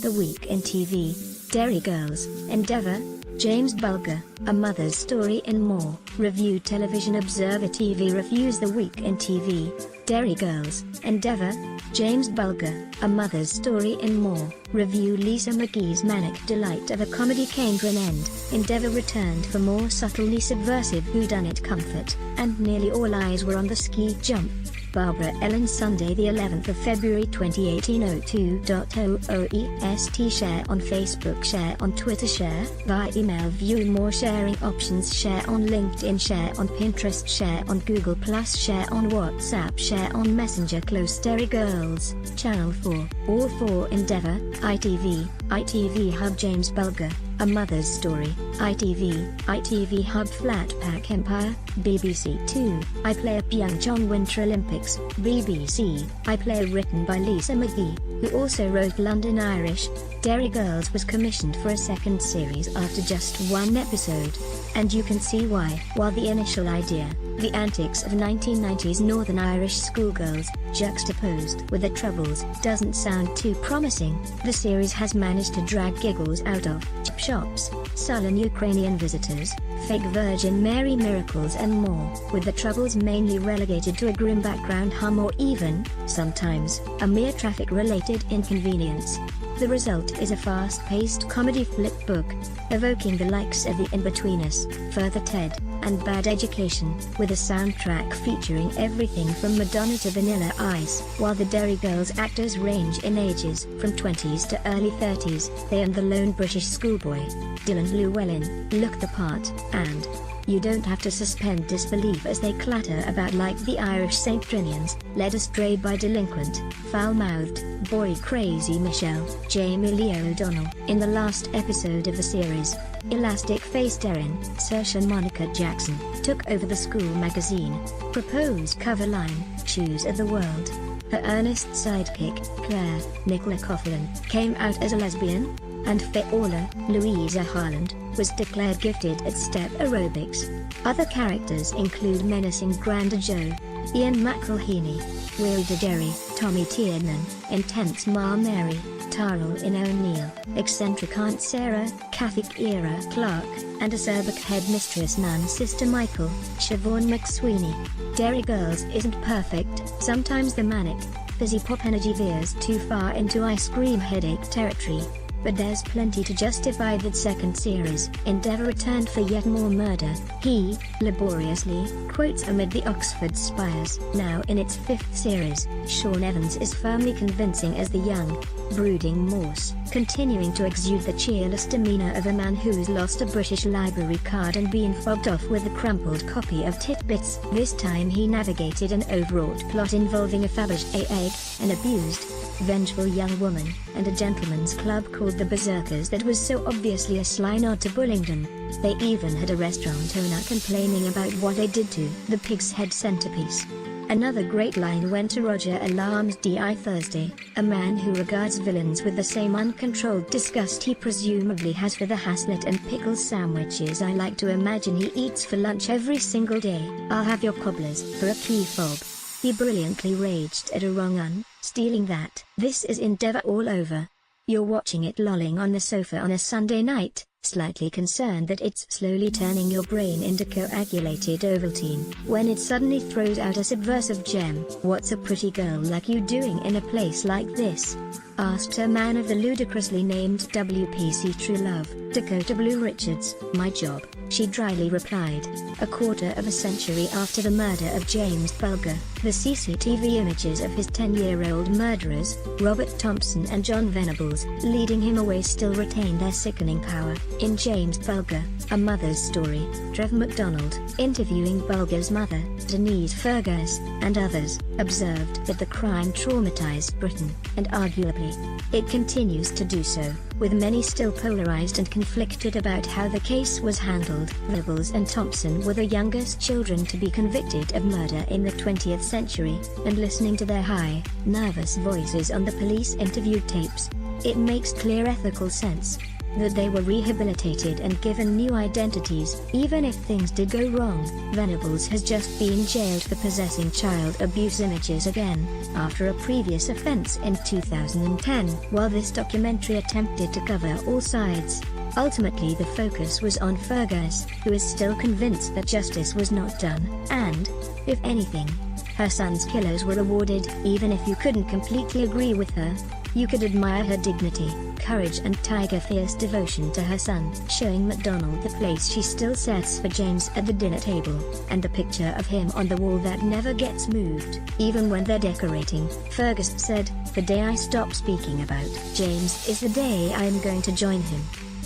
The Week in TV, Derry Girls, Endeavour, James Bulger, A Mother's Story and more. Review Television Observer TV reviews The Week in TV, Derry Girls, Endeavour, James Bulger, A Mother's Story and more. Review Lisa McGee's manic delight of a comedy came to an end. Endeavour returned for more subtly subversive whodunit comfort, and nearly all eyes were on the ski jump. Barbara Ellen Sunday the 11th of February 2018 02.00 Share on Facebook, share on Twitter, share via email, view more sharing options, share on LinkedIn, share on Pinterest, share on Google+, share on WhatsApp, share on Messenger. Close. Derry Girls, Channel 4, all 4. Endeavour, ITV Hub. James Bulger, A Mother's Story, ITV Hub. Flatpack Empire, BBC 2, I Play a Pyeongchang Winter Olympics, BBC, I Play written by Lisa McGee, who also wrote London Irish. Derry Girls was commissioned for a second series after just one episode. And you can see why. While the initial idea, the antics of 1990s Northern Irish schoolgirls, juxtaposed with the Troubles, doesn't sound too promising, the series has managed to drag giggles out of chip shops, sullen Ukrainian visitors, fake Virgin Mary miracles and more, with the Troubles mainly relegated to a grim background hum or even, sometimes, a mere traffic-related inconvenience. The result is a fast-paced comedy flip book, evoking the likes of The In-Betweeners, Further Ted, and Bad Education, with a soundtrack featuring everything from Madonna to Vanilla Ice. While the Derry Girls actors range in ages from 20s to early 30s, they and the lone British schoolboy, Dylan Llewellyn, look the part, and you don't have to suspend disbelief as they clatter about like the Irish St. Trinians, led astray by delinquent, foul-mouthed, boy-crazy Michelle, Jamie Lee O'Donnell. In the last episode of the series, elastic-faced Erin, Saoirse Monica Jackson, took over the school magazine, proposed cover line, Shoes of the World. Her earnest sidekick, Claire, Nicola Coughlan, came out as a lesbian, and Fiona, Louisa Harland, was declared gifted at step aerobics. Other characters include menacing Granda Joe, Ian McElhenney, Wilder Derry, Tommy Tiernan, intense Ma Mary, Tyrell in O'Neill, eccentric Aunt Sarah, Catholic era Clark, and acerbic headmistress Nun Sister Michael, Siobhan McSweeney. Derry Girls isn't perfect. Sometimes the manic, fizzy pop energy veers too far into ice cream headache territory. But there's plenty to justify that second series. Endeavour returned for yet more murder, he, laboriously, quotes amid the Oxford spires. Now in its 5th series, Sean Evans is firmly convincing as the young, brooding Morse, continuing to exude the cheerless demeanour of a man who's lost a British library card and been fobbed off with a crumpled copy of Titbits. This time he navigated an overwrought plot involving a Fabergé egg, an abused, vengeful young woman, and a gentleman's club called the Berserkers that was so obviously a sly nod to Bullingdon. They even had a restaurant owner complaining about what they did to the pig's head centerpiece. Another great line went to Roger Alarm's D.I. Thursday, a man who regards villains with the same uncontrolled disgust he presumably has for the haslet and pickle sandwiches I like to imagine he eats for lunch every single day. I'll have your cobblers for a key fob. He brilliantly raged at a wrong un, stealing that. This is Endeavour all over. You're watching it lolling on the sofa on a Sunday night, slightly concerned that it's slowly turning your brain into coagulated Ovaltine, when it suddenly throws out a subversive gem. What's a pretty girl like you doing in a place like this? Asked a man of the ludicrously named WPC True Love, Dakota Blue Richards. My job, she dryly replied. A quarter of a century after the murder of James Bulger, the CCTV images of his 10-year-old murderers, Robert Thompson and John Venables, leading him away still retain their sickening power. In James Bulger, A Mother's Story, Trev MacDonald, interviewing Bulger's mother, Denise Fergus, and others, observed that the crime traumatized Britain, and arguably, it continues to do so, with many still polarized and conflicted about how the case was handled. Venables and Thompson were the youngest children to be convicted of murder in the 20th century, and listening to their high, nervous voices on the police interview tapes, it makes clear ethical sense. that they were rehabilitated and given new identities. Even if things did go wrong, Venables has just been jailed for possessing child abuse images again, after a previous offense in 2010. While this documentary attempted to cover all sides, ultimately the focus was on Fergus, who is still convinced that justice was not done, and, if anything, her son's killers were rewarded. Even if you couldn't completely agree with her, you could admire her dignity, courage and tiger-fierce devotion to her son. Showing McDonald the place she still sets for James at the dinner table, and the picture of him on the wall that never gets moved, even when they're decorating. Fergus said, "The day I stop speaking about James is the day I am going to join him."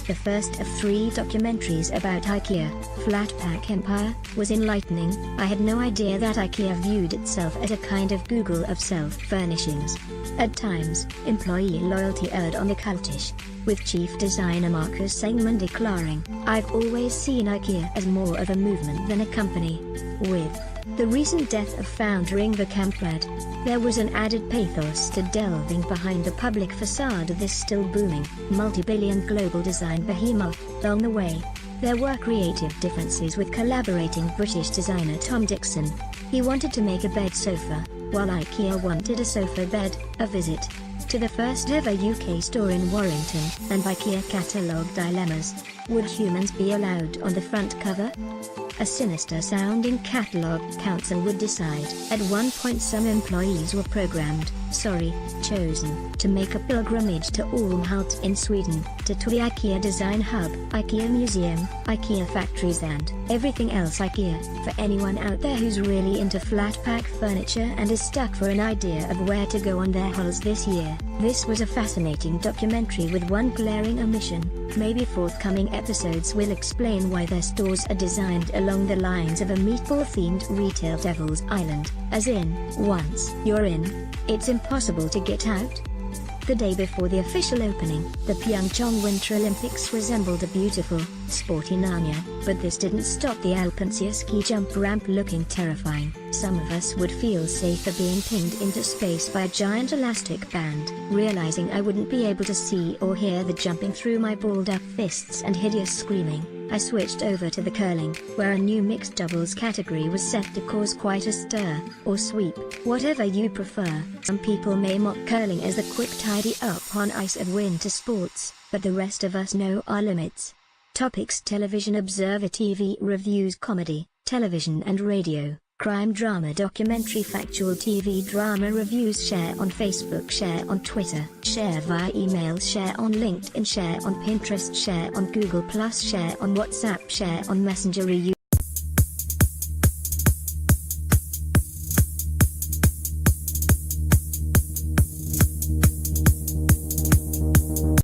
The first of 3 documentaries about IKEA, Flatpack Empire, was enlightening. I had no idea that IKEA viewed itself as a kind of Google of self-furnishings. At times, employee loyalty erred on the cultish, with chief designer Marcus Sengman declaring, "I've always seen IKEA as more of a movement than a company." With the recent death of founder Ingvar Kamprad, there was an added pathos to delving behind the public facade of this still booming, multi-billion global design behemoth. Along the way, there were creative differences with collaborating British designer Tom Dixon. He wanted to make a bed sofa, while IKEA wanted a sofa bed. A visit to the first ever UK store in Warrington, and IKEA catalogue dilemmas. Would humans be allowed on the front cover? A sinister-sounding catalogue council would decide. At one point some employees were chosen to make a pilgrimage to Älmhult in Sweden, to tour the IKEA Design Hub, IKEA Museum, IKEA Factories and everything else IKEA. For anyone out there who's really into flat-pack furniture and is stuck for an idea of where to go on their hauls this year, this was a fascinating documentary with one glaring omission. Maybe forthcoming episodes will explain why their stores are designed along the lines of a meatball-themed retail Devil's Island, as in, once you're in, it's impossible to get out. The day before the official opening, the Pyeongchang Winter Olympics resembled a beautiful, sporty Narnia, but this didn't stop the Alpensia ski jump ramp looking terrifying. Some of us would feel safer being pinged into space by a giant elastic band. Realizing I wouldn't be able to see or hear the jumping through my balled-up fists and hideous screaming, I switched over to the curling, where a new mixed doubles category was set to cause quite a stir, or sweep, whatever you prefer. Some people may mock curling as the quick tidy-up on ice of winter sports, but the rest of us know our limits. Topics: Television Observer TV reviews, comedy, television and radio, crime drama, documentary, factual TV drama reviews. Share on Facebook, share on Twitter, share via email, share on LinkedIn, share on Pinterest, share on Google+, share on WhatsApp, share on Messenger.